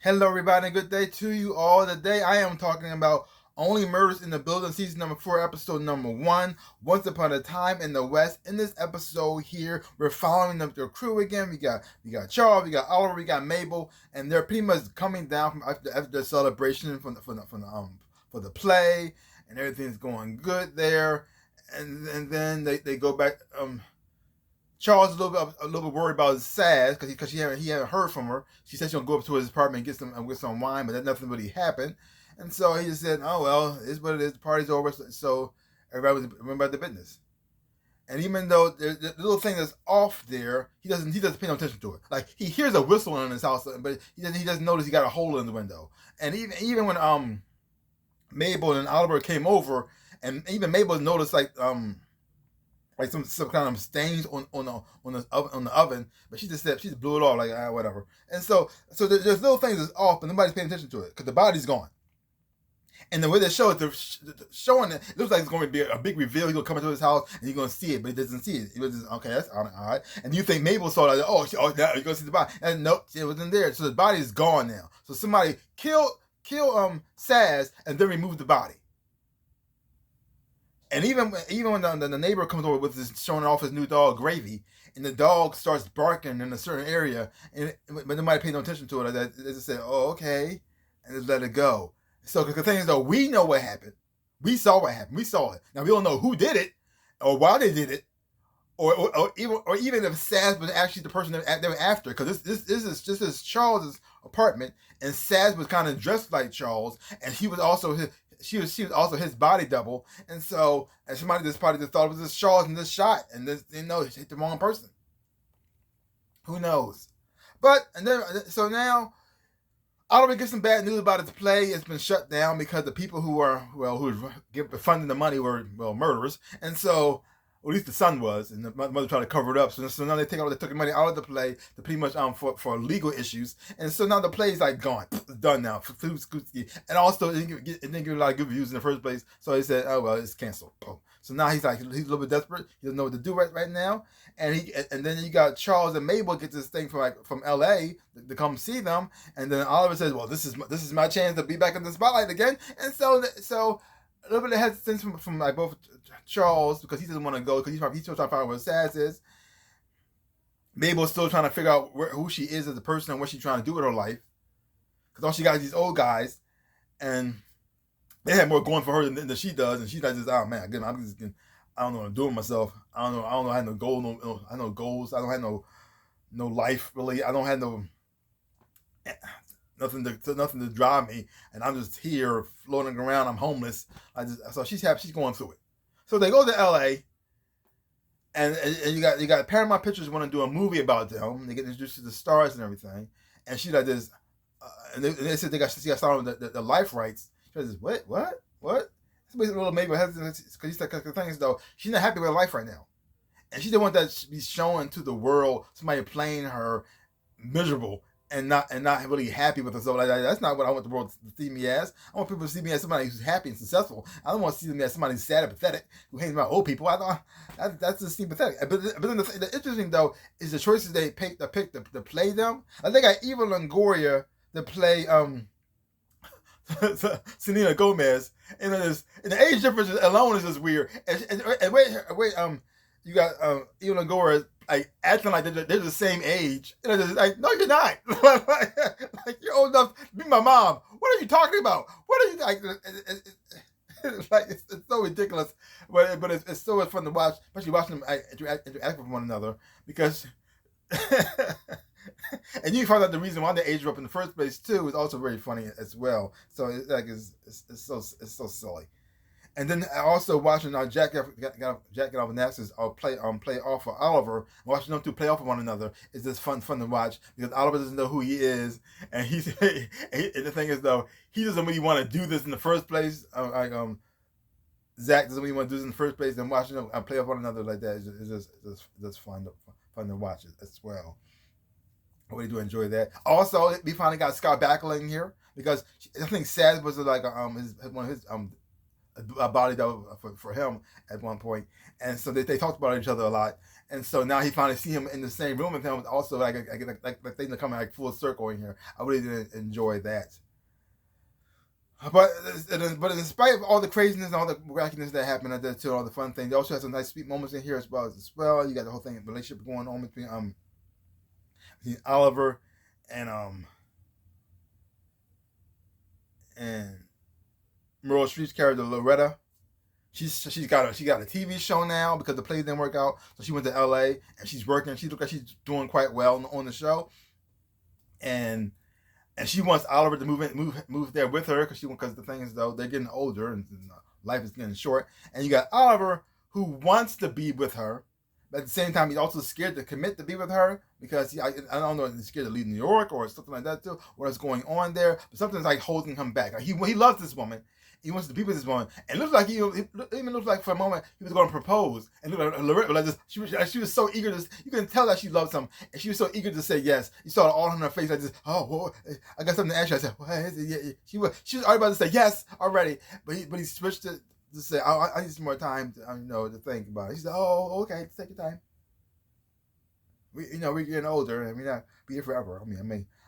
Hello, everybody. Good day to you all. Today, I am talking about Only Murders in the Building, season number 4, episode number 1. Once Upon a Time in the West. In this episode here, we're following their crew again. We got Charles, we got Oliver, we got Mabel, and they're pretty much coming down from after the celebration for the play, and everything's going good there. And then they go back. Charles is a little bit worried about Saz because he hadn't heard from her. She said she'll go up to his apartment and get some wine, but that nothing really happened. And so he just said, "Oh well, it's what it is. The party's over." So everybody was remember about the business. And even though the little thing that's off there, he doesn't pay no attention to it. Like he hears a whistle in his house, but he doesn't notice he got a hole in the window. And even when Mabel and Oliver came over, and even Mabel noticed like some kind of stains on the oven, but she just blew it off like whatever. And so there's little things that's off, but nobody's paying attention to it because the body's gone. And the way they show it, they're showing it looks like it's going to be a big reveal. He's going to come into his house and he's going to see it, but he doesn't see it. He was just, okay, that's all right. And you think Mabel saw that? Now you're going to see the body, and nope, it wasn't there. So the body is gone now. So somebody kill Saz and then remove the body. And even when the neighbor comes over with his showing off his new dog Gravy, and the dog starts barking in a certain area, but nobody paid no attention to it. They just said, "Oh, okay," and just let it go. So the thing is, though, we know what happened. We saw what happened. We saw it. Now we don't know who did it, or why they did it, or even if Saz was actually the person that they were after. Because this is Charles's apartment, and Saz was kind of dressed like Charles, and he was also his. She was also his body double, and somebody just probably just thought it was this Charles and this shot, and this hit the wrong person. Who knows? But and then so now Oliver gets some bad news about his play. It's been shut down because the people who were funding the money were murderers, and so or at least the son was, and the mother tried to cover it up. So now they took the money out of the play to pretty much for legal issues, and so now the play is like gone, it's done now. And also it didn't get a lot of good reviews in the first place, so he said, "Oh well, it's canceled." So now he's a little bit desperate. He doesn't know what to do right now, and then you got Charles and Mabel get this thing from L.A. to come see them, and then Oliver says, "Well, this is my chance to be back in the spotlight again," and so a little bit of hesitance from like both Charles because he doesn't want to go because he's still trying to find out where Saz is. Mabel's still trying to figure out who she is as a person and what she's trying to do with her life because all she got is these old guys, and they have more going for her than she does, and she's like, "Oh man, I don't know what I'm doing with myself. I don't know. I have no goal. I have no goals. I don't have no life really. I don't have no." Nothing to drive me, and I'm just here floating around. I'm homeless. So she's happy. She's going through it. So they go to L.A. and you got Paramount Pictures want to do a movie about them. They get introduced to the stars and everything, and she like this, and they said she got signed with the life rights. She says, "What? It's a little maybe hesitant because the thing is though she's not happy with her life right now, and she didn't want that to be shown to the world. Somebody playing her miserable and not really happy with herself. Like that's not what I want the world to see me as. I want people to see me as somebody who's happy and successful. I don't want to see me as somebody who's sad and pathetic who hates about old people. I don't. That's just seem pathetic. But then the interesting though is the choices they pick to play them. I think I got Eva Longoria to play Selena Gomez, and the age difference alone is just weird. And wait, you got Eva Longoria like acting like they're the same age. And it's like, no, you're not. Like you're old enough to be my mom. What are you talking about? What are you like? It's so ridiculous, but it's so much fun to watch, especially watching them interact with one another because. And you find out the reason why they aged up in the first place too is also very funny as well. So it's so silly. And then also watching Jack Galifianakis play off of Oliver, watching them two play off of one another is just fun to watch because Oliver doesn't know who he is, and and the thing is though he doesn't really want to do this in the first place. Zach doesn't really want to do this in the first place, and watching them play off one another like that is just fun to watch as well. I really do enjoy that. Also, we finally got Scott Bakula in here because I think Saz was like one of his a body double for him at one point, and so they talked about each other a lot. And so now he finally see him in the same room with him. Also, like things are coming like full circle in here. I really did enjoy that. But in spite of all the craziness and all the wackiness that happened at that too, all the fun things, they also had some nice sweet moments in here as well. You got the whole thing relationship going on between Oliver and Meryl Streep's character Loretta. She's got a TV show now because the plays didn't work out, so she went to LA and she's working. She looks like she's doing quite well on the show, and she wants Oliver to move there with her because the thing is though they're getting older and life is getting short, and you got Oliver who wants to be with her, but at the same time he's also scared to commit to be with her because I don't know if he's scared to leave New York or something like that too, what's going on there, but something's like holding him back. Like he loves this woman. He wants to be with this woman, and it looks like he even looks like for a moment he was going to propose. And look like Loretta, like this, she was so eager to. You can tell that she loves him, and she was so eager to say yes. You saw it all on her face, like this. Oh, well, I got something to ask you. I said, what is it? Yeah. She was already about to say yes already, but he switched it to say, I need some more time to think about it. He said, oh, okay, take your time. We're getting older, and we're not be here forever. I mean, I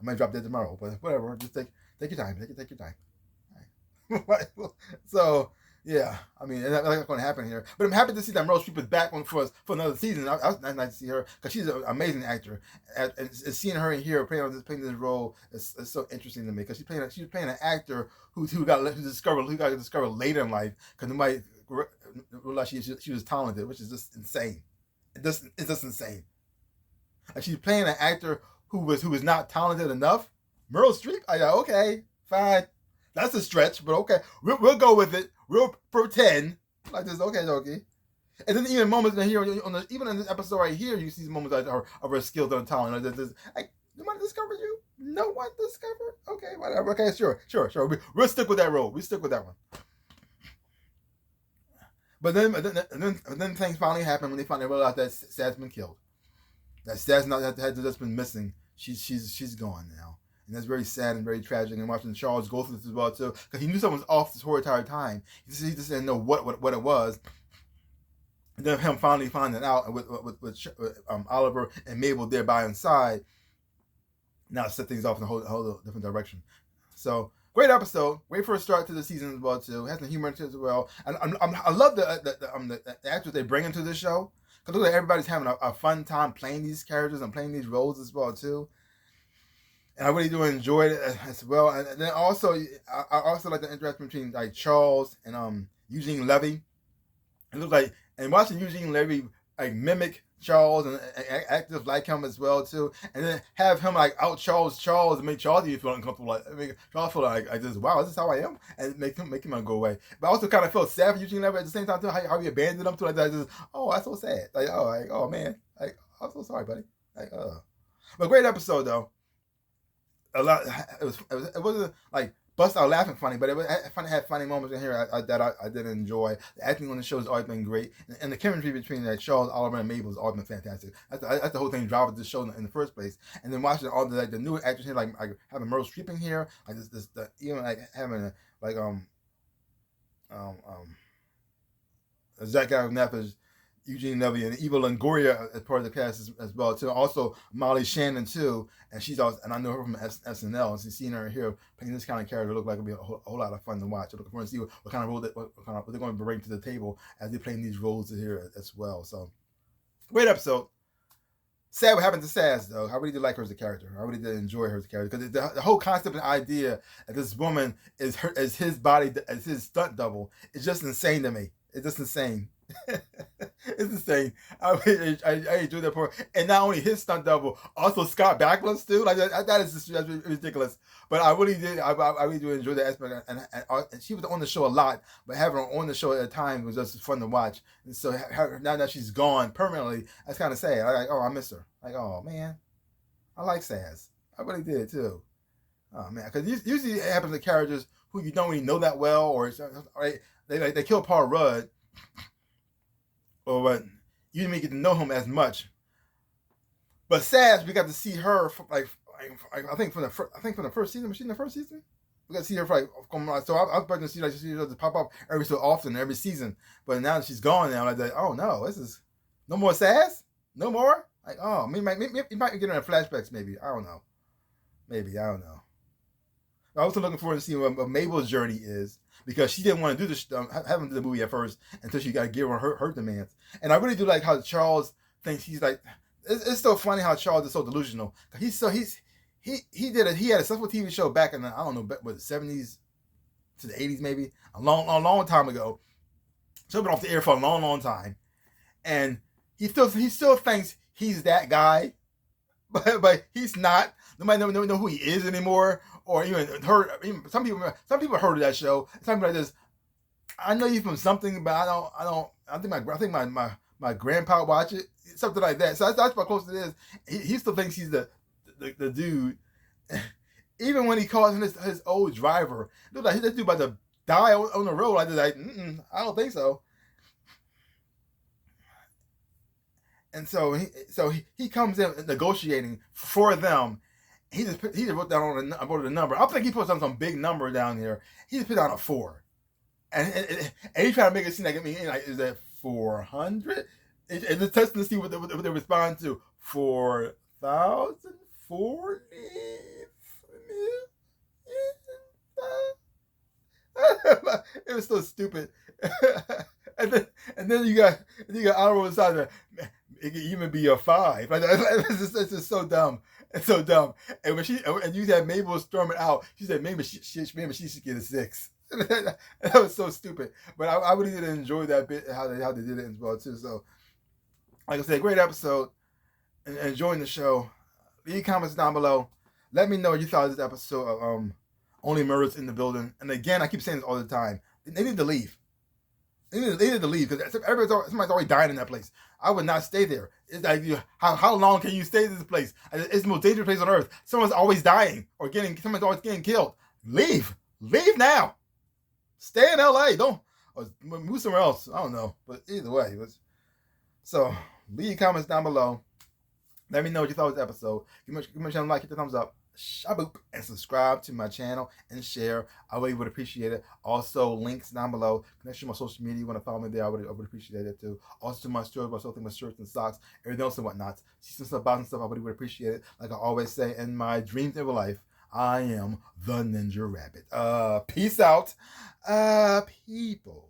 may drop dead tomorrow, but whatever. Just take your time. Take your time. So yeah, I mean, that's not going to happen here. But I'm happy to see that Meryl Streep is back on for another season. I was nice to see her because she's an amazing actor, and seeing her in here playing this role is so interesting to me because she was playing an actor who got discovered later in life because nobody realized she was talented, which is just insane. It's just insane. Like she's playing an actor who was not talented enough. Meryl Streep, okay, fine. That's a stretch, but okay. We'll go with it. We'll pretend like this. Okay. And then even moments in here, even in this episode right here, you see moments of her skills and talent. Like, nobody discovered you? No one discovered? Okay, whatever. Okay, sure. We'll stick with that role. We stick with that one. But then things finally happen when they finally realize that Sad's been killed. That Sad's had just been missing. She's gone now. And that's very sad and very tragic. And watching Charles go through this as well too, because he knew something was off this whole entire time. He just didn't know what it was. And then him finally finding out with Oliver and Mabel there by his side, now set things off in a whole different direction. So great episode, great for a start to the season as well too. Has some humor into it as well. And I love the actors they bring into this show, because look like everybody's having a fun time playing these characters and playing these roles as well too. And I really do enjoy it as well. And then also, I also like the interaction between like Charles and Eugene Levy. It looks like, and watching Eugene Levy like mimic Charles and act just like him as well too, and then have him like out Charles and make Charles feel uncomfortable. Like make Charles feel like just wow, this is how I am, and make him go away. But I also kind of felt sad for Eugene Levy at the same time too. How he abandoned him too, like that. Just that's so sad. Oh man, I'm so sorry, buddy. But great episode though. It wasn't like bust out laughing funny, but it had funny moments in here that I did enjoy. The acting on the show has always been great, and the chemistry between Charles, Oliver, and Mabel has always been fantastic. That's the whole thing driving the show in the first place. And then watching all the new actors here, like having Meryl Streep in here, like even like having Zach Galifianakis, Eugene Levy, and Eva Longoria as part of the cast as well too. Also Molly Shannon too, and she's also, and I know her from SNL. And seeing her here playing this kind of character look like it'll be a whole lot of fun to watch. I'm looking forward to see what kind of role what they're going to bring to the table as they're playing these roles here as well. So great episode. Sad what happened to Saz though. I really did like her as a character. I really did enjoy her as a character because the whole concept and idea that this woman is his body as his stunt double is just insane to me. It's just insane. It's insane. I enjoy that part, and not only his stunt double, also Scott Bakula's too. Like that is just that's ridiculous. But I really did. I really do enjoy that aspect, and she was on the show a lot. But having her on the show at a time was just fun to watch. And so now that she's gone permanently, that's kind of sad. I miss her. Like, oh man, I like Saz. I really did too. Oh man, because usually it happens to characters who you don't really know that well, or they kill Paul Rudd. Or what you didn't get to know him as much, but Saz, we got to see her I think from the first season. Was she in the first season? We got to see her for so I was expecting to see she just pop up every so often every season. But now that she's gone now, I'm like, oh no, this is no more Saz. No more? Like, oh, maybe you might get in flashbacks. Maybe I don't know. Maybe I don't know. I was also looking forward to seeing what Mabel's journey is because she didn't want to do this, have him do the movie at first until she got to give her demands. And I really do like how Charles thinks he's like. It's so funny how Charles is so delusional. He had a successful TV show back in the, I don't know, what, the 70s to the 80s maybe, a long time ago. So been off the air for a long time, and he still thinks he's that guy, but he's not. Nobody know who he is anymore, or even heard. Even some people heard of that show. Some people like this. I know you from something, but I don't. I think my grandpa watch it, something like that. So that's how close it is. He still thinks he's the dude. Even when he calls him his old driver, look like this dude about to die on the road. I just like, I don't think so. And so he comes in negotiating for them. He just wrote down on the number. I think he put some big number down here. He just put down a 4, and he tried to make it seem like, like, is that 400? And just testing to see what they respond to. 4,040. It was so stupid. and then you got honorable inside there. It could even be a 5. Like, it's just so dumb. It's so dumb. And when you had Mabel storming out, she said maybe she should get a 6. That was so stupid. But I really did enjoy that bit, how they did it as well too. So, like I said, great episode. And enjoying the show. Leave comments down below. Let me know what you thought of this episode of Only Murders in the Building. And again, I keep saying this all the time. They need to leave. They need to leave because somebody's already dying in that place. I would not stay there. It's like, how long can you stay in this place? It's the most dangerous place on earth. Someone's always dying or someone's always getting killed. Leave now. Stay in LA. Don't move somewhere else. I don't know, but either way, so leave comments down below. Let me know what you thought of this episode. Give me a channel like, hit the thumbs up. Shaboop, and subscribe to my channel and share. I really would appreciate it. Also, links down below. Connect to my social media. You want to follow me there, I would appreciate it too. Also, to my stores, about something with shirts and socks, everything else and whatnot. See some stuff about and stuff, I really would appreciate it. Like I always say in my dreams of life, I am the Ninja Rabbit. Peace out, people.